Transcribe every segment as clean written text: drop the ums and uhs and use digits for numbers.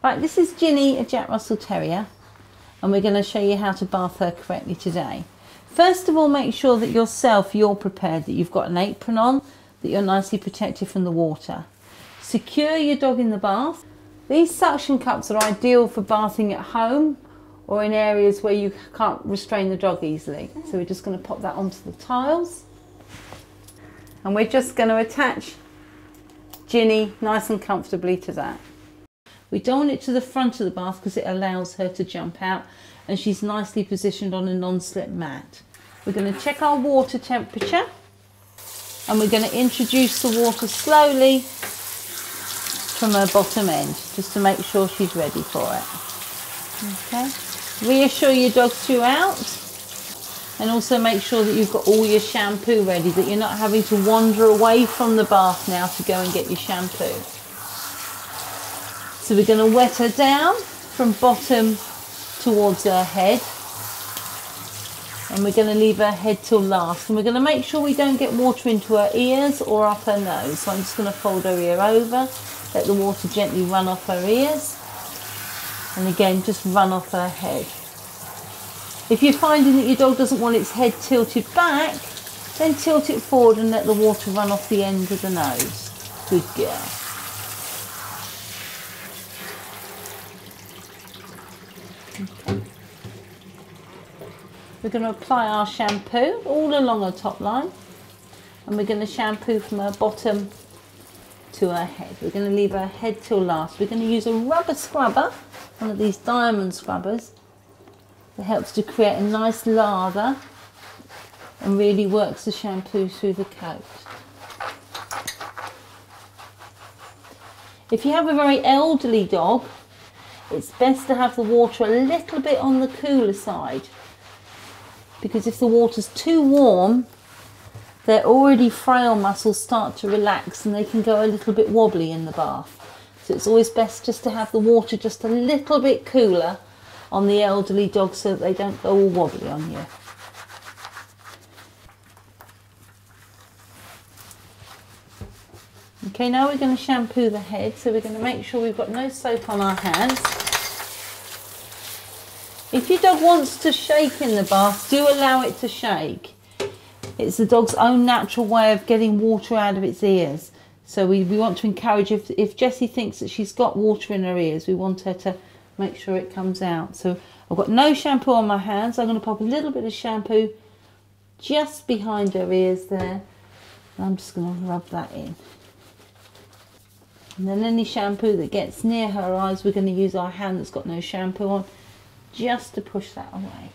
Right, this is Ginny, a Jack Russell Terrier, and we're going to show you how to bath her correctly today. First of all, make sure that you're prepared, that you've got an apron on, that you're nicely protected from the water. Secure your dog in the bath. These suction cups are ideal for bathing at home or in areas where you can't restrain the dog easily. So we're just going to pop that onto the tiles. And we're just going to attach Ginny nice and comfortably to that. We don't want it to the front of the bath because it allows her to jump out, and she's nicely positioned on a non-slip mat. We're going to check our water temperature, and we're going to introduce the water slowly from her bottom end just to make sure she's ready for it. Okay. Reassure your dog throughout, and also make sure that you've got all your shampoo ready, that you're not having to wander away from the bath now to go and get your shampoo. So we're going to wet her down from bottom towards her head, and we're going to leave her head till last, and we're going to make sure we don't get water into her ears or up her nose. So I'm just going to fold her ear over, let the water gently run off her ears, and again just run off her head. If you're finding that your dog doesn't want its head tilted back, then tilt it forward and let the water run off the end of the nose. Good girl. Okay. We're going to apply our shampoo all along her top line, and we're going to shampoo from her bottom to her head. We're going to leave her head till last. We're going to use a rubber scrubber, one of these diamond scrubbers, that helps to create a nice lather and really works the shampoo through the coat. If you have a very elderly dog, it's best to have the water a little bit on the cooler side, because if the water's too warm, their already frail muscles start to relax and they can go a little bit wobbly in the bath. So it's always best just to have the water just a little bit cooler on the elderly dog so that they don't go all wobbly on you. Okay, now we're going to shampoo the head, so we're going to make sure we've got no soap on our hands. If your dog wants to shake in the bath, do allow it to shake. It's the dog's own natural way of getting water out of its ears. So we want to encourage, if Jessie thinks that she's got water in her ears, we want her to make sure it comes out. So I've got no shampoo on my hands. I'm going to pop a little bit of shampoo just behind her ears there. And I'm just going to rub that in. And then any shampoo that gets near her eyes, we're going to use our hand that's got no shampoo on, just to push that away.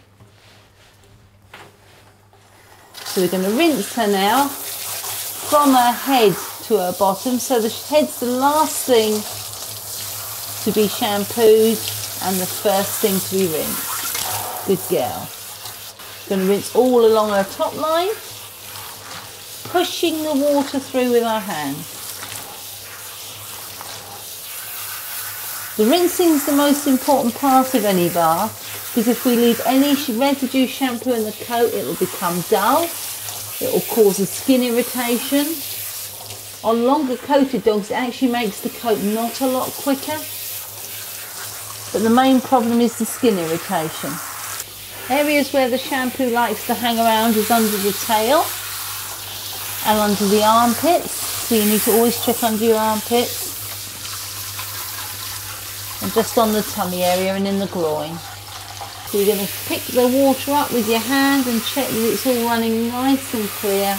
So we're going to rinse her now from her head to her bottom. So the head's the last thing to be shampooed and the first thing to be rinsed. Good girl. Going to rinse all along her top line, pushing the water through with our hands. The rinsing is the most important part of any bath, because if we leave any residue shampoo in the coat, it will become dull, it will cause a skin irritation. On longer coated dogs, it actually makes the coat not a lot quicker, but the main problem is the skin irritation. Areas where the shampoo likes to hang around is under the tail and under the armpits, so you need to always check under your armpits. And just on the tummy area and in the groin. So you're going to pick the water up with your hand and check that it's all running nice and clear.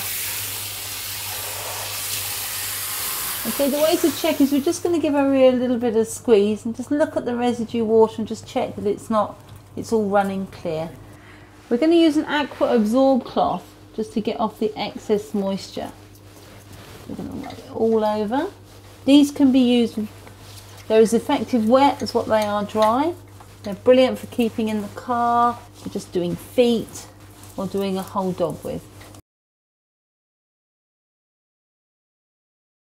Okay, the way to check is we're just going to give her a little bit of squeeze and just look at the residue water and just check that it's all running clear. We're going to use an aqua absorb cloth just to get off the excess moisture. We're going to rub it all over. These can be used. They're as effective wet as what they are dry. They're brilliant for keeping in the car, for just doing feet or doing a whole dog with.